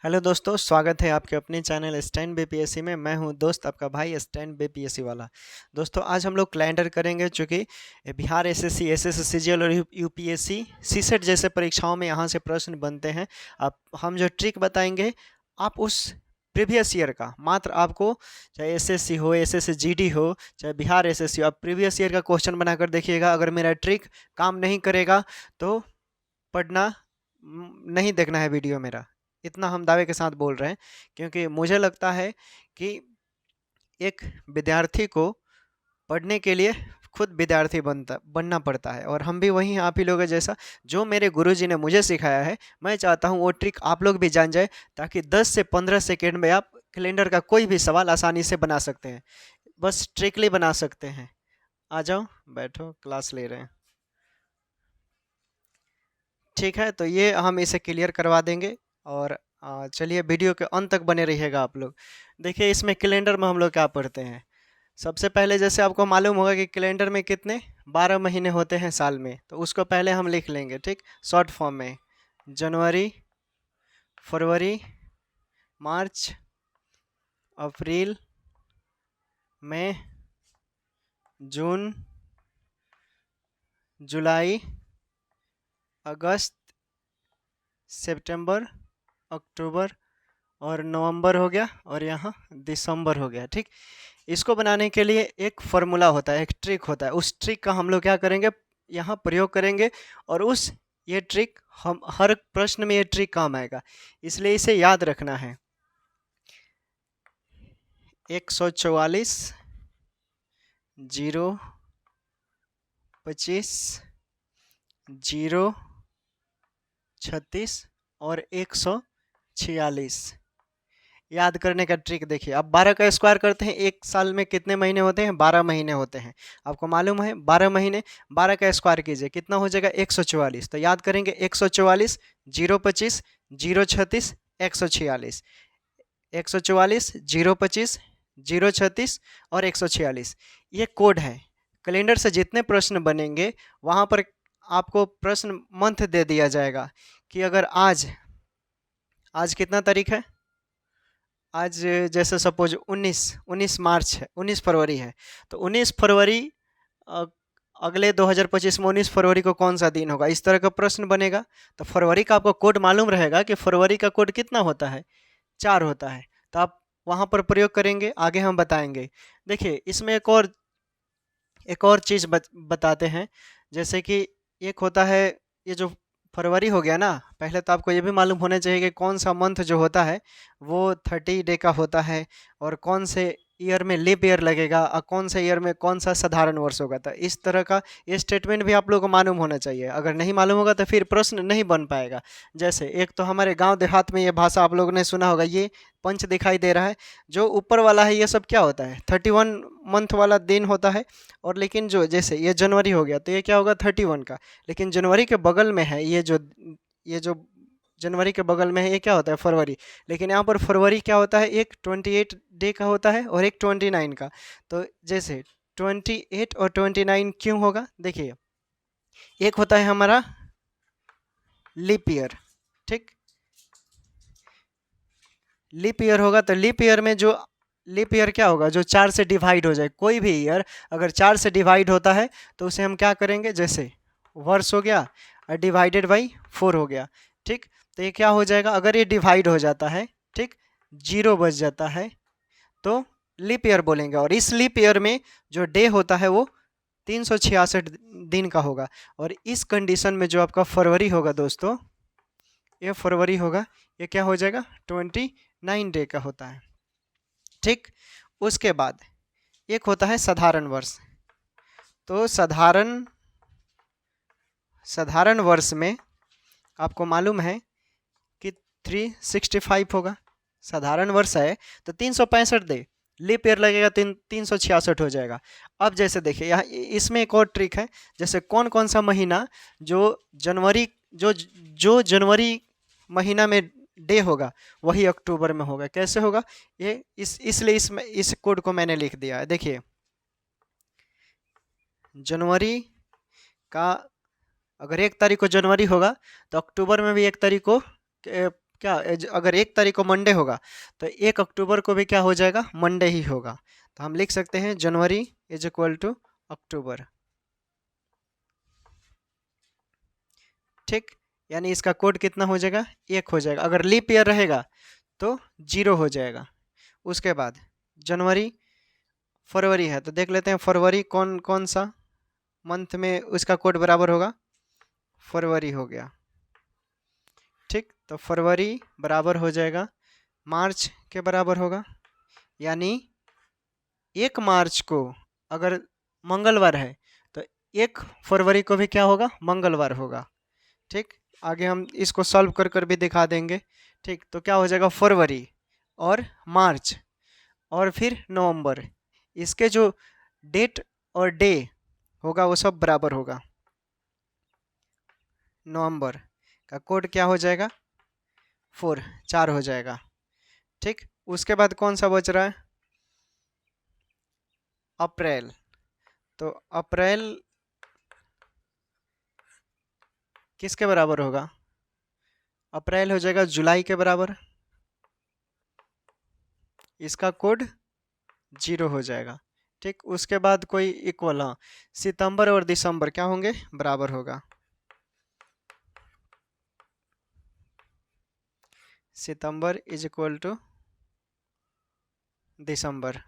Hello दोस्तों, स्वागत है आपके अपने चैनल स्टैंड बीपीएससी में। मैं हूं दोस्त आपका भाई स्टैंड बीपीएससी वाला। दोस्तों, आज हम लोग कैलेंडर करेंगे, चूँकि बिहार एसएससी, एसएससी सीजीएल और यूपीएससी सीसेट जैसे परीक्षाओं में यहाँ से प्रश्न बनते हैं। आप हम जो ट्रिक बताएंगे, आप उस प्रीवियस ईयर का, मात्र आपको चाहे एसएससी हो, एसएससी जीडी हो, चाहे बिहार एसएससी हो, आप प्रीवियस ईयर का क्वेश्चन बनाकर देखिएगा। अगर मेरा ट्रिक काम नहीं करेगा तो पढ़ना नहीं देखना है वीडियो मेरा। इतना हम दावे के साथ बोल रहे हैं, क्योंकि मुझे लगता है कि एक विद्यार्थी को पढ़ने के लिए खुद विद्यार्थी बनना पड़ता है। और हम भी वही हैं, आप ही लोगों जैसा। जो मेरे गुरुजी ने मुझे सिखाया है, मैं चाहता हूँ वो ट्रिक आप लोग भी जान जाए, ताकि 10 से 15 सेकेंड में आप कैलेंडर का कोई भी सवाल आसानी से बना सकते हैं। बस ट्रिकली बना सकते हैं। आ जाओ, बैठो, क्लास ले रहे हैं। ठीक है, तो ये हम इसे क्लियर करवा देंगे। और चलिए, वीडियो के अंत तक बने रहिएगा आप लोग। देखिए, इसमें कैलेंडर में हम लोग क्या पढ़ते हैं। सबसे पहले, जैसे आपको मालूम होगा कि कैलेंडर में कितने 12 महीने होते हैं साल में, तो उसको पहले हम लिख लेंगे, ठीक, शॉर्ट फॉर्म में। जनवरी, फरवरी, मार्च, अप्रैल, मई, जून, जुलाई, अगस्त, सितंबर, अक्टूबर और नवंबर हो गया, और यहाँ दिसंबर हो गया। ठीक, इसको बनाने के लिए एक फॉर्मूला होता है, एक ट्रिक होता है। उस ट्रिक का हम लोग क्या करेंगे, यहाँ प्रयोग करेंगे। और ये ट्रिक हम हर प्रश्न में, ये ट्रिक काम आएगा, इसलिए इसे याद रखना है। 144, 0, 25, 0, 36 और 146 याद करने का ट्रिक देखिए। अब 12 का स्क्वायर करते हैं, एक साल में कितने महीने होते हैं, 12 महीने होते हैं। आपको मालूम है 12 महीने, 12 का स्क्वायर कीजिए, कितना हो जाएगा, 144। तो याद करेंगे 144, 025, 036, 146, 144, 025, 036 और 146। ये कोड है। कैलेंडर से जितने प्रश्न बनेंगे, वहाँ पर आपको प्रश्न मंथ दे दिया जाएगा कि अगर आज कितना तारीख है, आज जैसे सपोज 19 मार्च है, 19 फरवरी है, तो 19 फरवरी अ, अगले 2025 में 19 फरवरी को कौन सा दिन होगा, इस तरह का प्रश्न बनेगा। तो फरवरी का आपको कोड मालूम रहेगा कि फरवरी का कोड कितना होता है, 4 होता है। तो आप वहाँ पर प्रयोग करेंगे, आगे हम बताएंगे। देखिए, इसमें एक और चीज़ बताते हैं। जैसे कि एक होता है, ये जो फरवरी हो गया ना, पहले तो आपको ये भी मालूम होना चाहिए कि कौन सा मंथ जो होता है वो 30 डे का होता है, और कौन से ईयर में लीप ईयर लगेगा, और कौन से ईयर में कौन सा साधारण वर्ष होगा। तो इस तरह का ये स्टेटमेंट भी आप लोगों को मालूम होना चाहिए। अगर नहीं मालूम होगा तो फिर प्रश्न नहीं बन पाएगा। जैसे एक तो हमारे गांव देहात में ये भाषा आप लोगों ने सुना होगा, ये पंच दिखाई दे रहा है, जो ऊपर वाला है, ये सब क्या होता है, 31 मंथ वाला दिन होता है। और लेकिन जो, जैसे ये जनवरी हो गया, तो ये क्या होगा, 31 का। लेकिन जनवरी के बगल में है ये जो जनवरी के बगल में है, ये क्या होता है, फरवरी। लेकिन यहाँ पर फरवरी क्या होता है, एक 28 डे का होता है और एक 29 का। तो जैसे 28 और 29 क्यों होगा, देखिए, एक होता है हमारा लीप ईयर, ठीक, लीप ईयर होगा। तो लीप ईयर में जो लीप ईयर क्या होगा, जो 4 से डिवाइड हो जाए। कोई भी ईयर अगर 4 से डिवाइड होता है तो उसे हम क्या करेंगे, जैसे वर्ष हो गया और डिवाइडेड बाई 4 हो गया, ठीक। तो ये क्या हो जाएगा, अगर ये डिवाइड हो जाता है, ठीक, 0 बच जाता है, तो लीप ईयर बोलेंगे। और इस लीप ईयर में जो डे होता है वो 366 दिन का होगा। और इस कंडीशन में जो आपका फरवरी होगा दोस्तों, ये फरवरी होगा, ये क्या हो जाएगा, 29 डे का होता है, ठीक। उसके बाद एक होता है साधारण वर्ष। तो साधारण वर्ष में आपको मालूम है कि 365 होगा। साधारण वर्ष है तो 365 दे, लीप ईयर लगेगा, 366 हो जाएगा। अब जैसे देखिए, यहाँ इसमें एक और ट्रिक है। जैसे कौन कौन सा महीना जो जनवरी महीना में डे होगा, वही अक्टूबर में होगा। कैसे होगा ये, इसलिए इसमें इस कोड को मैंने लिख दिया है। देखिए, जनवरी का अगर 1 तारीख को जनवरी होगा तो अक्टूबर में भी 1 तारीख को क्या अगर 1 तारीख को मंडे होगा तो 1 अक्टूबर को भी क्या हो जाएगा, मंडे ही होगा। तो हम लिख सकते हैं जनवरी इज इक्वल टू अक्टूबर। ठीक, यानी इसका कोड कितना हो जाएगा, 1 हो जाएगा। अगर लीप ईयर रहेगा तो 0 हो जाएगा। उसके बाद जनवरी फरवरी है तो देख लेते हैं फरवरी कौन कौन सा मंथ में उसका कोड बराबर होगा, फरवरी हो गया। ठीक, तो फरवरी बराबर हो जाएगा मार्च के बराबर होगा, यानी 1 मार्च को अगर मंगलवार है तो 1 फरवरी को भी क्या होगा, मंगलवार होगा। ठीक, आगे हम इसको सॉल्व कर कर भी दिखा देंगे। ठीक, तो क्या हो जाएगा फरवरी और मार्च और फिर नवंबर, इसके जो डेट और डे होगा वो सब बराबर होगा। नवंबर का कोड क्या हो जाएगा, 4 हो जाएगा। ठीक, उसके बाद कौन सा बच रहा है, अप्रैल। तो अप्रैल किसके बराबर होगा, अप्रैल हो जाएगा जुलाई के बराबर, इसका कोड 0 हो जाएगा। ठीक, उसके बाद कोई इक्वल, हाँ, सितंबर और दिसंबर क्या होंगे, बराबर होगा। सितंबर इज इक्वल टू दिसंबर।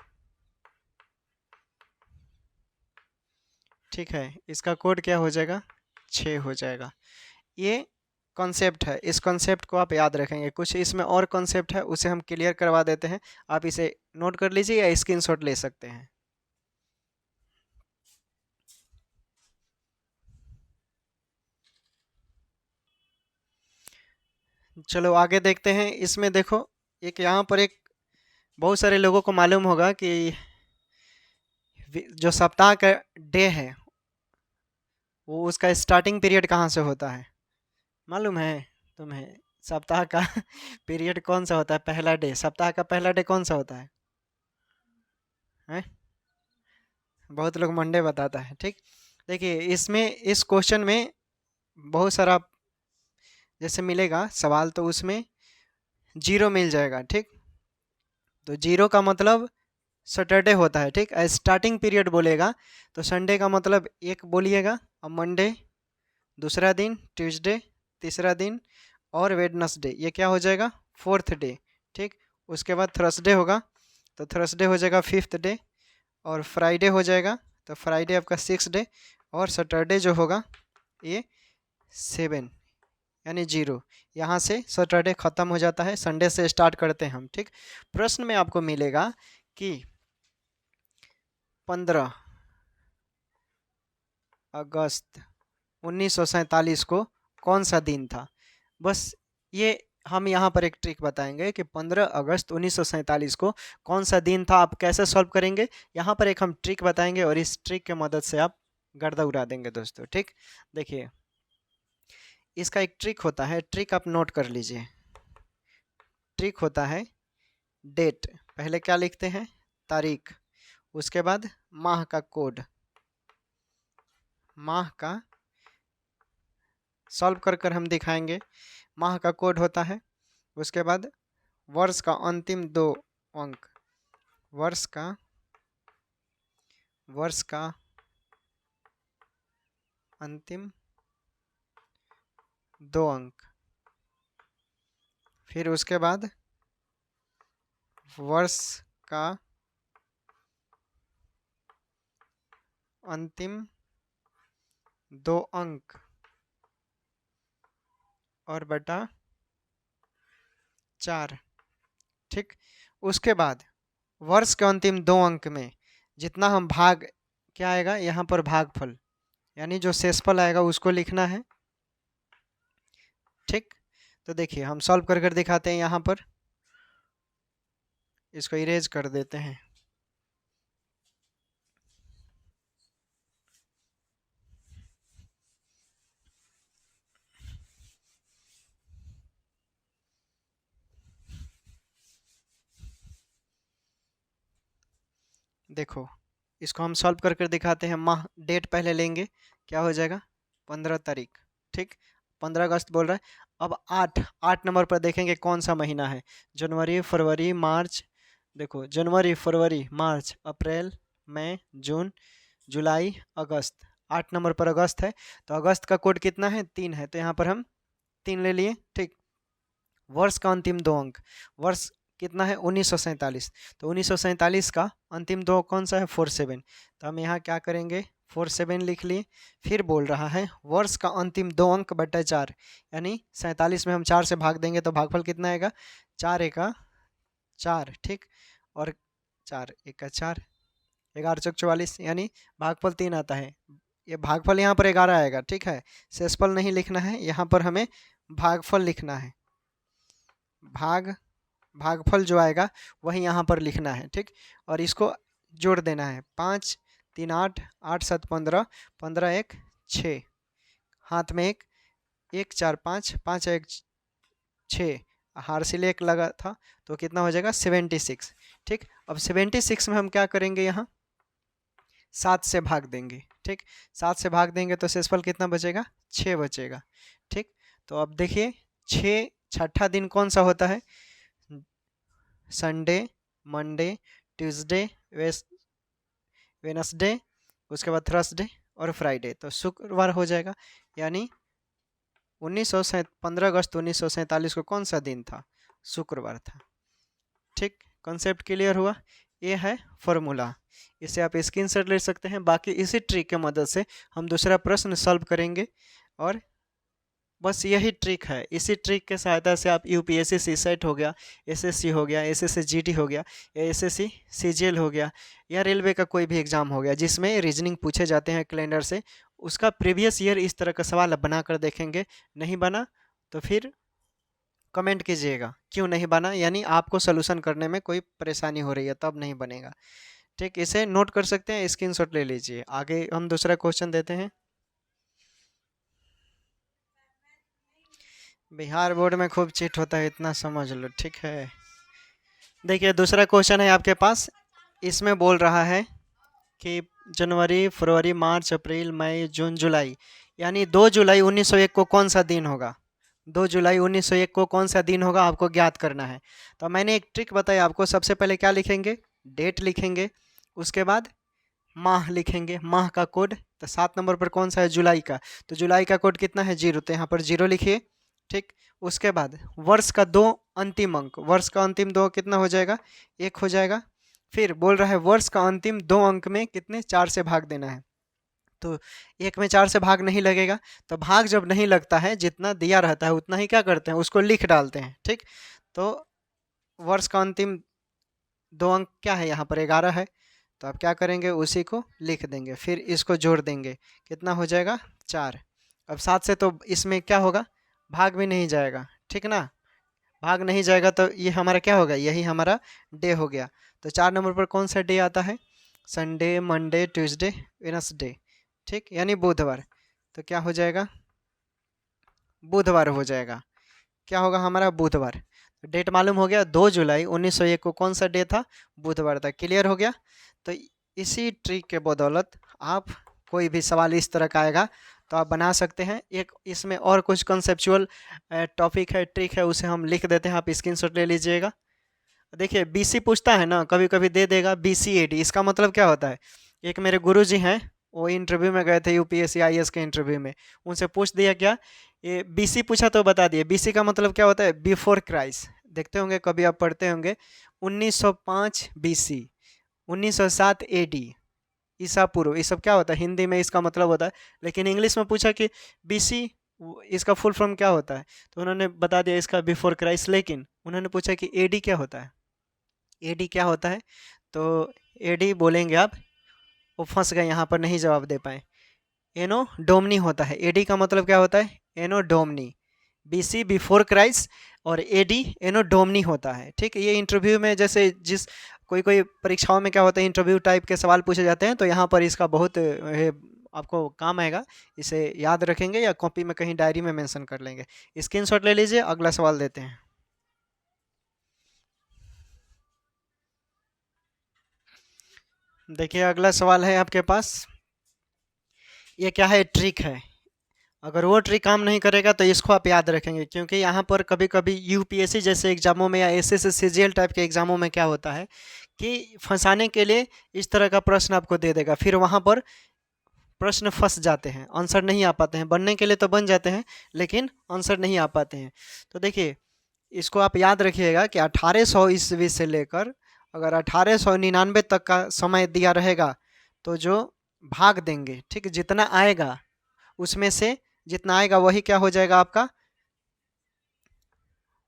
ठीक है, इसका कोड क्या हो जाएगा, 6 हो जाएगा। ये कॉन्सेप्ट है, इस कॉन्सेप्ट को आप याद रखेंगे। कुछ इसमें और कॉन्सेप्ट है उसे हम क्लियर करवा देते हैं, आप इसे नोट कर लीजिए या स्क्रीनशॉट ले सकते हैं। चलो आगे देखते हैं। इसमें देखो एक यहाँ पर एक बहुत सारे लोगों को मालूम होगा कि जो सप्ताह का डे है वो उसका स्टार्टिंग पीरियड कहाँ से होता है, मालूम है तुम्हें, सप्ताह का पीरियड कौन सा होता है, पहला डे, सप्ताह का पहला डे कौन सा होता है? बहुत लोग मंडे बताता है। ठीक, देखिए इसमें इस क्वेश्चन में बहुत सारा जैसे मिलेगा सवाल तो उसमें 0 मिल जाएगा। ठीक, तो 0 का मतलब सैटरडे होता है। ठीक, स्टार्टिंग पीरियड बोलेगा तो संडे का मतलब 1 बोलिएगा, और मंडे दूसरा दिन, ट्यूसडे तीसरा दिन, और वेडनेसडे ये क्या हो जाएगा, 4th डे। ठीक, उसके बाद थर्सडे होगा तो थर्सडे हो जाएगा 5th डे, और फ्राइडे हो जाएगा तो फ्राइडे आपका 6th डे, और सैटरडे जो होगा ये 7, यानी 0। यहाँ से सैटरडे ख़त्म हो जाता है, संडे से स्टार्ट करते हैं हम। ठीक, प्रश्न में आपको मिलेगा कि 15 अगस्त 1947 को कौन सा दिन था। बस ये हम यहाँ पर एक ट्रिक बताएंगे कि 15 अगस्त 1947 को कौन सा दिन था, आप कैसे सॉल्व करेंगे। यहाँ पर एक हम ट्रिक बताएंगे और इस ट्रिक के मदद से आप गर्दा उड़ा देंगे दोस्तों। ठीक, देखिए इसका एक ट्रिक होता है, ट्रिक आप नोट कर लीजिए। ट्रिक होता है डेट, पहले क्या लिखते हैं, तारीख, उसके बाद माह का कोड, माह का सॉल्व कर कर हम दिखाएंगे, माह का कोड होता है। उसके बाद वर्ष का अंतिम 2 अंक, वर्ष का अंतिम 2 अंक, फिर उसके बाद वर्ष का अंतिम 2 अंक और बटा 4। ठीक, उसके बाद वर्ष के अंतिम 2 अंक में जितना हम भाग, क्या आएगा यहाँ पर, भागफल, यानी जो शेषफल आएगा उसको लिखना है। ठीक, तो देखिए हम सॉल्व कर कर दिखाते हैं। यहाँ पर इसको इरेज कर देते हैं। देखो इसको हम सॉल्व कर कर दिखाते हैं। माह डेट पहले लेंगे, क्या हो जाएगा 15 तारीख, ठीक, 15 अगस्त बोल रहा है। अब 8 नंबर पर देखेंगे कौन सा महीना है। जनवरी, फरवरी, मार्च, देखो जनवरी, फरवरी, मार्च, अप्रैल, मई, जून, जुलाई, अगस्त। 8 नंबर पर अगस्त है, तो अगस्त का कोड कितना है, 3 है, तो यहाँ पर हम 3 ले लिए, ठीक। वर्ष का अंतिम 2 अंक, वर्ष कितना है 1947, तो 1947 का अंतिम 2 कौन सा है 47, तो हम यहाँ क्या करेंगे 47 लिख लिए। फिर बोल रहा है वर्ष का अंतिम 2 अंक बटा 4, यानी 47 में हम 4 से भाग देंगे तो भागफल कितना आएगा 4 एका 4, ठीक, और 4 एका 4, 11 चौक 44, यानी भागफल 3 आता है। ये भागफल यहाँ पर 11 आएगा, ठीक है, शेषफल नहीं लिखना है, यहाँ पर हमें भागफल लिखना है। भागफल जो आएगा वही यहाँ पर लिखना है, ठीक, और इसको जोड़ देना है। 5 3 8, 8 7 15, 15 1 6, हाथ में 1, 1 4 5, 5 1 6, हार से 1 लगा था तो कितना हो जाएगा 76, ठीक। अब 76 में हम क्या करेंगे, यहाँ 7 से भाग देंगे, ठीक, 7 से भाग देंगे तो शेषफल कितना बचेगा 6 बचेगा, ठीक। तो अब देखिए 6 छठा दिन कौन सा होता है, संडे, मंडे, ट्यूसडे, वेनसडे, उसके बाद थर्सडे और फ्राइडे, तो शुक्रवार हो जाएगा। यानी 15 अगस्त 1947 को कौन सा दिन था, शुक्रवार था, ठीक। कॉन्सेप्ट क्लियर हुआ, ये है फॉर्मूला, इसे आप स्क्रीनशॉट ले सकते हैं। बाकी इसी ट्रिक के मदद से हम दूसरा प्रश्न सॉल्व करेंगे, और बस यही ट्रिक है। इसी ट्रिक के सहायता से आप यूपीएससी सीसेट हो गया, एसएससी हो गया, एसएससी जीडी हो गया, या एसएससी सीजीएल हो गया, या रेलवे का कोई भी एग्जाम हो गया जिसमें रीजनिंग पूछे जाते हैं कैलेंडर से, उसका प्रीवियस ईयर इस तरह का सवाल बना कर देखेंगे। नहीं बना तो फिर कमेंट कीजिएगा क्यों नहीं बना, यानी आपको सोल्यूशन करने में कोई परेशानी हो रही है तब नहीं बनेगा, ठीक। इसे नोट कर सकते हैं, स्क्रीनशॉट ले लीजिए। आगे हम दूसरा क्वेश्चन देते हैं। बिहार बोर्ड में खूब चीट होता है, इतना समझ लो, ठीक है। देखिए दूसरा क्वेश्चन है आपके पास, इसमें बोल रहा है कि जनवरी, फरवरी, मार्च, अप्रैल, मई, जून, जुलाई, यानी 2 जुलाई 1901 को कौन सा दिन होगा, 2 जुलाई 1901 को कौन सा दिन होगा आपको ज्ञात करना है। तो मैंने एक ट्रिक बताई आपको, सबसे पहले क्या लिखेंगे, डेट लिखेंगे, उसके बाद माह लिखेंगे, माह का कोड, तो 7 नंबर पर कौन सा है जुलाई का, तो जुलाई का कोड कितना है 0, तो यहाँ पर 0 लिखिए, ठीक। उसके बाद वर्ष का 2 अंतिम अंक, वर्ष का अंतिम 2 कितना हो जाएगा 1 हो जाएगा। फिर बोल रहा है वर्ष का अंतिम 2 अंक में कितने 4 से भाग देना है, तो 1 में 4 से भाग नहीं लगेगा, तो भाग जब नहीं लगता है जितना दिया रहता है उतना ही क्या करते हैं उसको लिख डालते हैं, ठीक। तो वर्ष का अंतिम 2 अंक क्या है यहाँ पर 11 है, तो आप क्या करेंगे उसी को लिख देंगे, फिर इसको जोड़ देंगे, कितना हो जाएगा 4। अब 7 से तो इसमें क्या होगा भाग भी नहीं जाएगा, ठीक ना, भाग नहीं जाएगा तो ये हमारा क्या होगा, यही हमारा डे हो गया। तो 4 नंबर पर कौन सा डे आता है, संडे, मंडे, ट्यूसडे, वेडनेसडे, ठीक, यानी बुधवार, तो क्या हो जाएगा बुधवार हो जाएगा, क्या होगा हमारा बुधवार। डेट मालूम हो गया 2 जुलाई 1901 को कौन सा डे था, बुधवार था, क्लियर हो गया। तो इसी ट्रिक के बदौलत आप कोई भी सवाल इस तरह का आएगा तो आप बना सकते हैं। एक इसमें और कुछ कंसेप्चुअल टॉपिक है, ट्रिक है, उसे हम लिख देते हैं, आप स्क्रीनशॉट ले लीजिएगा। देखिए बीसी पूछता है ना, कभी कभी दे देगा बीसीएडी, इसका मतलब क्या होता है, एक मेरे गुरुजी हैं वो इंटरव्यू में गए थे यूपीएससी आईएएस के इंटरव्यू में, उनसे पूछ दिया क्या ये बीसी पूछा तो बता दिए, बीसी का मतलब क्या होता है बिफोर क्राइस्ट, देखते होंगे कभी आप पढ़ते होंगे 1905 बीसी, 1907 एडी, ईसा पूर्व, ये सब क्या होता है हिंदी में इसका मतलब होता है। लेकिन इंग्लिश में पूछा कि बीसी इसका फुल फॉर्म क्या होता है, तो उन्होंने बता दिया इसका बिफोर क्राइस्ट। लेकिन उन्होंने पूछा कि एडी क्या होता है, एडी क्या होता है, तो एडी बोलेंगे आप, वो फंस गए यहाँ पर नहीं जवाब दे पाए। एनो डोमनी होता है, एडी का मतलब क्या होता है एनो डोमनी, बीसी बिफोर क्राइस्ट, और एडी एनो डोमनी होता है, ठीक। ये इंटरव्यू में जैसे जिस कोई कोई परीक्षाओं में क्या होता है इंटरव्यू टाइप के सवाल पूछे जाते हैं, तो यहाँ पर इसका बहुत आपको काम आएगा, इसे याद रखेंगे या कॉपी में कहीं डायरी में मेंशन कर लेंगे। स्क्रीनशॉट ले लीजिए, अगला सवाल देते हैं। देखिए अगला सवाल है आपके पास, ये क्या है ट्रिक है, अगर वो ट्रिक काम नहीं करेगा तो इसको आप याद रखेंगे, क्योंकि यहाँ पर कभी कभी यूपीएससी जैसे एग्जामों में या एसएससी सीजीएल टाइप के एग्जामों में क्या होता है कि फंसाने के लिए इस तरह का प्रश्न आपको दे देगा, फिर वहाँ पर प्रश्न फंस जाते हैं, आंसर नहीं आ पाते हैं। बनने के लिए तो बन जाते हैं लेकिन आंसर नहीं आ पाते हैं। तो देखिए, इसको आप याद रखिएगा कि 1800 ईस्वी से लेकर अगर 1899 तक का समय दिया रहेगा तो जो भाग देंगे, ठीक, जितना आएगा उसमें से जितना आएगा वही क्या हो जाएगा आपका,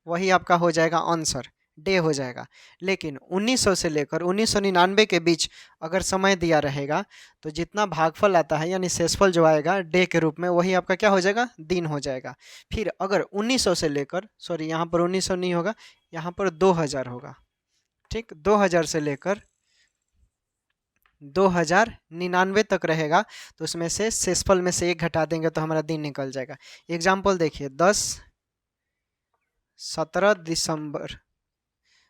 वही आपका हो जाएगा आंसर, डे हो जाएगा। लेकिन 1900 से लेकर 1999 के बीच अगर समय दिया रहेगा तो जितना भागफल आता है यानी शेषफल जो आएगा डे के रूप में वही आपका क्या हो जाएगा, दिन हो जाएगा। फिर अगर 1900 से लेकर, सॉरी यहाँ पर 1900 नहीं होगा, यहाँ पर 2000 होगा, ठीक, 2000 से लेकर 2099 तक रहेगा तो उसमें से शेषफल में से एक घटा देंगे तो हमारा दिन निकल जाएगा। एग्जाम्पल देखिए,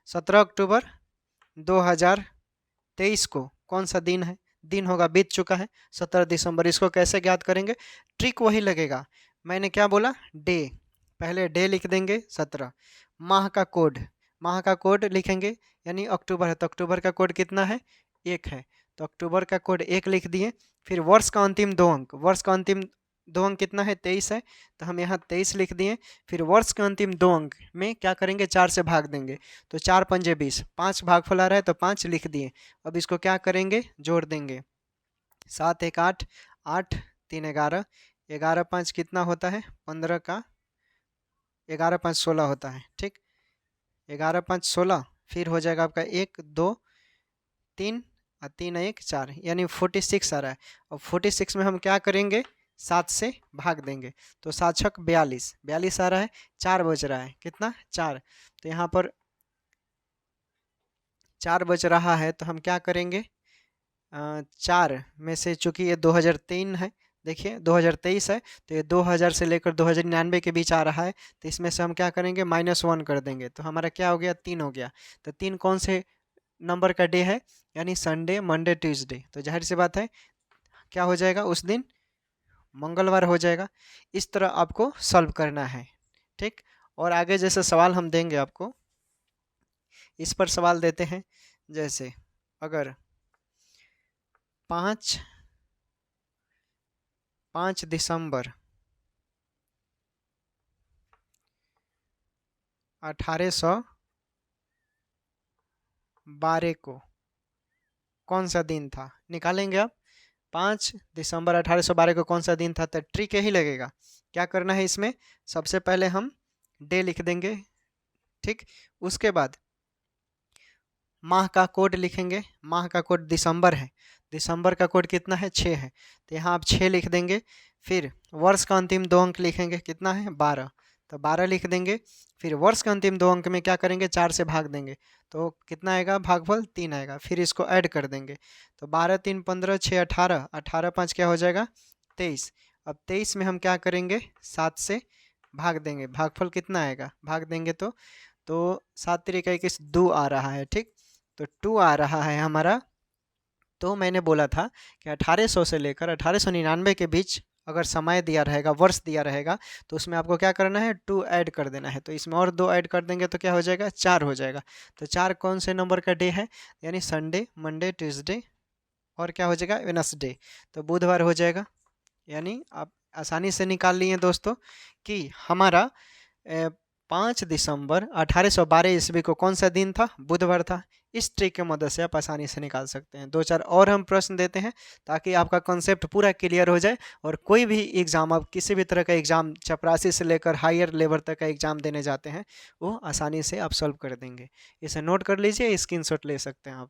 17 अक्टूबर 2023 को कौन सा दिन है, दिन होगा, बीत चुका है 17 दिसंबर। इसको कैसे ज्ञात करेंगे, ट्रिक वही लगेगा, मैंने क्या बोला, डे, पहले डे लिख देंगे 17, माह का कोड लिखेंगे, यानी अक्टूबर है तो अक्टूबर का कोड कितना है, 1 है, तो अक्टूबर का कोड 1 लिख दिए। फिर वर्ष का अंतिम 2 अंक, वर्ष का अंतिम 2 अंक कितना है, 23 है, तो हम यहाँ 23 लिख दिए। फिर वर्ष के अंतिम 2 अंक में क्या करेंगे, 4 से भाग देंगे, तो 4 पंजे 20, 5 भागफल आ रहा है तो 5 लिख दिए। अब इसको क्या करेंगे, जोड़ देंगे, 7 1 8, 8 3 11, 11 5 कितना होता है, 15 का 11 5 16 होता है, ठीक, 11 5 16, फिर हो जाएगा आपका 1 2 3 और 3 1 4, यानी 46 आ रहा है। और 46 में हम क्या करेंगे, 7 से भाग देंगे, तो 7 छक 42, 42 आ रहा है, 4 बच रहा है, कितना, 4, तो यहाँ पर 4 बच रहा है तो हम क्या करेंगे, 4 में से चूंकि ये 2003 है, देखिए 2023 है तो ये 2000 से लेकर 2099 के बीच आ रहा है, तो इसमें से हम क्या करेंगे, -1 कर देंगे, तो हमारा क्या हो गया, 3 हो गया। तो 3 कौन से नंबर का डे है, यानी संडे मंडे ट्यूसडे, तो जाहिर सी बात है क्या हो जाएगा, उस दिन मंगलवार हो जाएगा। इस तरह आपको सॉल्व करना है, ठीक। और आगे जैसे सवाल हम देंगे आपको, इस पर सवाल देते हैं, जैसे अगर 5 दिसंबर 1812 को कौन सा दिन था, निकालेंगे आप, 5 दिसंबर 1812 को कौन सा दिन था, तो ट्रिक यही लगेगा। क्या करना है इसमें, सबसे पहले हम डे लिख देंगे, ठीक, उसके बाद माह का कोड लिखेंगे, माह का कोड दिसंबर है, दिसंबर का कोड कितना है, 6 है, तो यहाँ आप 6 लिख देंगे। फिर वर्ष का अंतिम 2 अंक लिखेंगे, कितना है, 12, तो 12 लिख देंगे। फिर वर्ष के अंतिम 2 अंक में क्या करेंगे, 4 से भाग देंगे, तो कितना आएगा, भागफल 3 आएगा। फिर इसको ऐड कर देंगे, तो 12 3 15 6 18, 18 5 क्या हो जाएगा, 23। अब 23 में हम क्या करेंगे, 7 से भाग देंगे, भागफल कितना आएगा, भाग देंगे तो 7 3 21 2 आ रहा है, ठीक, तो 2 आ रहा है हमारा। तो मैंने बोला था कि 1800 से लेकर 1899 के बीच अगर समय दिया रहेगा, वर्ष दिया रहेगा, तो उसमें आपको क्या करना है, 2 ऐड कर देना है, तो इसमें और 2 ऐड कर देंगे तो क्या हो जाएगा, 4 हो जाएगा। तो 4 कौन से नंबर का डे है, यानी संडे मंडे ट्यूसडे और क्या हो जाएगा, वेडनेसडे, तो बुधवार हो जाएगा। यानी आप आसानी से निकाल लिए दोस्तों कि हमारा 5 दिसंबर 1812 ईस्वी को कौन सा दिन था, बुधवार था। इस ट्रिक की मदद से आप आसानी से निकाल सकते हैं। 2-4 और हम प्रश्न देते हैं ताकि आपका कॉन्सेप्ट पूरा क्लियर हो जाए और कोई भी एग्ज़ाम, आप किसी भी तरह का एग्ज़ाम चपरासी से लेकर हायर लेवल तक का एग्ज़ाम देने जाते हैं वो आसानी से आप सॉल्व कर देंगे। इसे नोट कर लीजिए, स्क्रीनशॉट ले सकते हैं आप।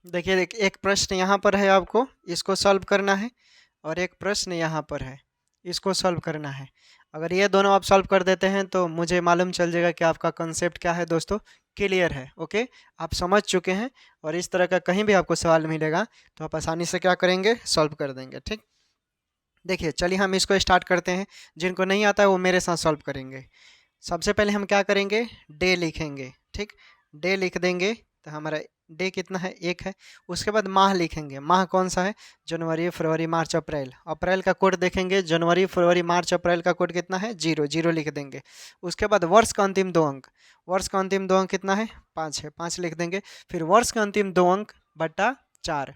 देखिए एक प्रश्न यहाँ पर है, आपको इसको सॉल्व करना है और एक प्रश्न यहाँ पर है, इसको सॉल्व करना है। अगर ये दोनों आप सॉल्व कर देते हैं तो मुझे मालूम चल जाएगा कि आपका कंसेप्ट क्या है दोस्तों, क्लियर है, ओके, आप समझ चुके हैं। और इस तरह का कहीं भी आपको सवाल मिलेगा तो आप आसानी से क्या करेंगे, सॉल्व कर देंगे, ठीक। देखिए चलिए हम इसको स्टार्ट करते हैं, जिनको नहीं आता है वो मेरे साथ सॉल्व करेंगे। सबसे पहले हम क्या करेंगे, डे लिखेंगे, ठीक, डे लिख देंगे तो हमारा डे कितना है, 1 है। उसके बाद माह लिखेंगे, माह कौन सा है, जनवरी फरवरी मार्च अप्रैल। अप्रैल का कोड देखेंगे, जनवरी फरवरी मार्च अप्रैल का कोड कितना है, 0, 0 लिख देंगे। उसके बाद वर्ष का अंतिम 2 अंक, वर्ष का अंतिम 2 अंक कितना है, 5 है, 5 लिख देंगे। फिर वर्ष का अंतिम 2 अंक बटा 4,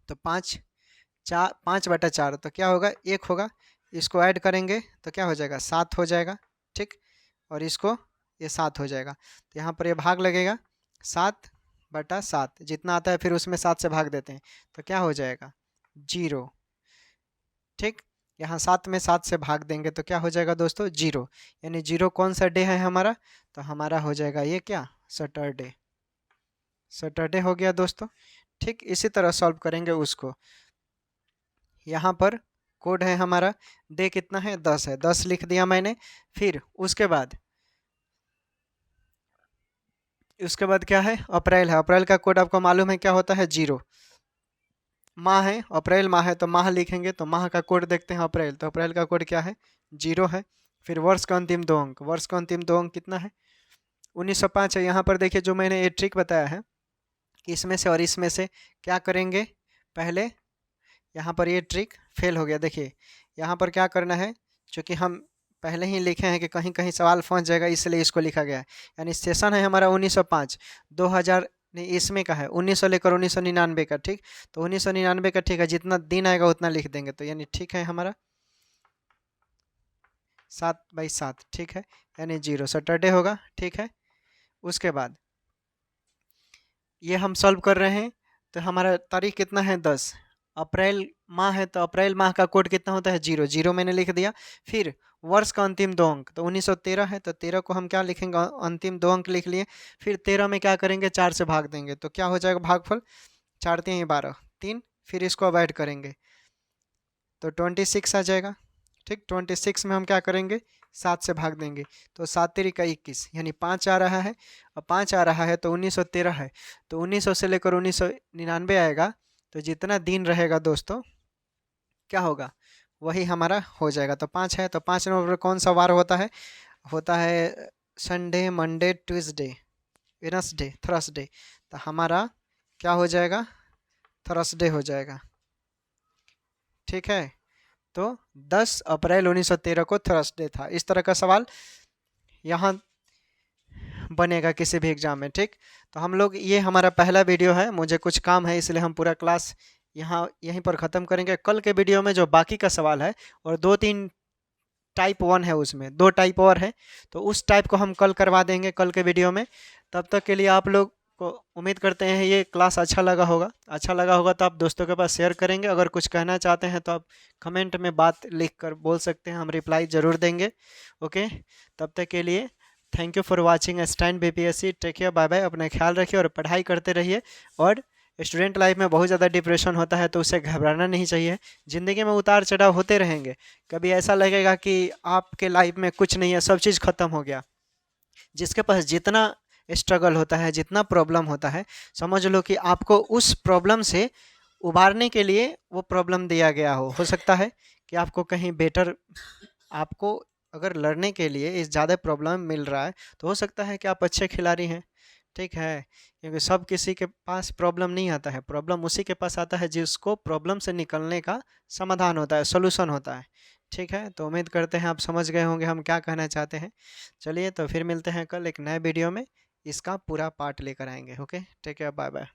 तो 5/4 तो क्या होगा, 1 होगा। इसको ऐड करेंगे तो क्या हो जाएगा, 7 हो जाएगा, ठीक। और इसको ये 7 हो जाएगा, तो यहाँ पर ये भाग लगेगा, 7/7 जितना आता है फिर उसमें 7 से भाग देते हैं तो क्या हो जाएगा, 0, ठीक। यहाँ 7 में 7 से भाग देंगे तो क्या हो जाएगा दोस्तों, 0। यानी 0 कौन सा डे है हमारा, तो हमारा हो जाएगा ये क्या, सैटरडे। सैटरडे हो गया दोस्तों, ठीक। इसी तरह सॉल्व करेंगे उसको। यहाँ पर कोड है हमारा, डे कितना है, 10 है, 10 लिख दिया मैंने। फिर उसके बाद क्या है, अप्रैल है, अप्रैल का कोड आपको मालूम है क्या होता है, 0। माह है, अप्रैल माह है तो माह लिखेंगे, तो माह का कोड देखते हैं अप्रैल, तो अप्रैल का कोड क्या है, 0 है। फिर वर्ष का अंतिम 2 अंक, वर्ष का अंतिम 2 अंक कितना है, 1905 है। यहाँ पर देखिए जो मैंने ये ट्रिक बताया है कि इसमें से और इसमें से क्या करेंगे, पहले यहाँ पर ये ट्रिक फेल हो गया। देखिए यहाँ पर क्या करना है, चूँकि हम पहले ही लिखे हैं कि कहीं कहीं सवाल फंस जाएगा, इसलिए इसको लिखा गया है। यानी सेशन है हमारा 1905, 2000 नहीं, इसमें का है 1900 लेकर 1999 का, ठीक। तो 1999 का ठीक है, जितना दिन आएगा उतना लिख देंगे, तो यानी ठीक है हमारा 7/7, ठीक है, यानी 0 सैटरडे होगा, ठीक है। उसके बाद ये हम सॉल्व कर रहे हैं, तो हमारा तारीख कितना है, 10। अप्रैल माह है तो अप्रैल माह का कोड कितना होता है, 0, 0 मैंने लिख दिया। फिर वर्ष का अंतिम 2 अंक, तो 1913 है, तो 13 को हम क्या लिखेंगे, अंतिम 2 अंक लिख लिए। फिर 13 में क्या करेंगे, 4 से भाग देंगे, तो क्या हो जाएगा भागफल, 4 3 12 3। फिर इसको अब ऐड करेंगे तो 26 आ जाएगा, ठीक। 26 में हम क्या करेंगे, 7 से भाग देंगे, तो 7 3 का 21, यानी 5 आ रहा है। अब 5 आ रहा है तो 1913 है, तो 1900 से लेकर 1999 आएगा, तो जितना दिन रहेगा दोस्तों क्या होगा, वही हमारा हो जाएगा। तो 5 है, तो 5 नंबर पर कौन सा वार होता है Sunday, Monday, Tuesday, Wednesday, Thursday. तो हमारा क्या हो जाएगा, थर्सडे हो जाएगा, ठीक है। तो 10 अप्रैल 1913 को थर्सडे था। इस तरह का सवाल यहाँ बनेगा किसी भी एग्जाम में, ठीक। तो हम लोग, ये हमारा पहला वीडियो है, मुझे कुछ काम है इसलिए हम पूरा क्लास यहीं पर ख़त्म करेंगे। कल के वीडियो में जो बाकी का सवाल है और 2-3 टाइप 1 है, उसमें 2 टाइप और है, तो उस टाइप को हम कल करवा देंगे कल के वीडियो में। तब तक के लिए आप लोग को उम्मीद करते हैं ये क्लास अच्छा लगा होगा। अच्छा लगा होगा तो आप दोस्तों के पास शेयर करेंगे। अगर कुछ कहना चाहते हैं तो आप कमेंट में बात लिख कर बोल सकते हैं, हम रिप्लाई ज़रूर देंगे। ओके, तब तक के लिए thank you for watching stand BPSC. Take care, bye bye. अपना ख्याल रखिए और पढ़ाई करते रहिए। और स्टूडेंट लाइफ में बहुत ज़्यादा डिप्रेशन होता है तो उसे घबराना नहीं चाहिए। ज़िंदगी में उतार चढ़ाव होते रहेंगे। कभी ऐसा लगेगा कि आपके लाइफ में कुछ नहीं है, सब चीज़ ख़त्म हो गया। जिसके पास जितना स्ट्रगल होता है, जितना प्रॉब्लम होता है, समझ लो कि आपको उस प्रॉब्लम से उबारने के लिए वो प्रॉब्लम दिया गया हो सकता है कि आपको कहीं बेटर, आपको अगर लड़ने के लिए इस ज़्यादा प्रॉब्लम मिल रहा है तो हो सकता है कि आप अच्छे खिलाड़ी हैं, ठीक है। क्योंकि सब किसी के पास प्रॉब्लम नहीं आता है, प्रॉब्लम उसी के पास आता है जिसको प्रॉब्लम से निकलने का समाधान होता है, सोल्यूशन होता है, ठीक है। तो उम्मीद करते हैं आप समझ गए होंगे हम क्या कहना चाहते हैं। चलिए तो फिर मिलते हैं कल एक नए वीडियो में, इसका पूरा पार्ट लेकर आएंगे। Okay, take care, bye bye.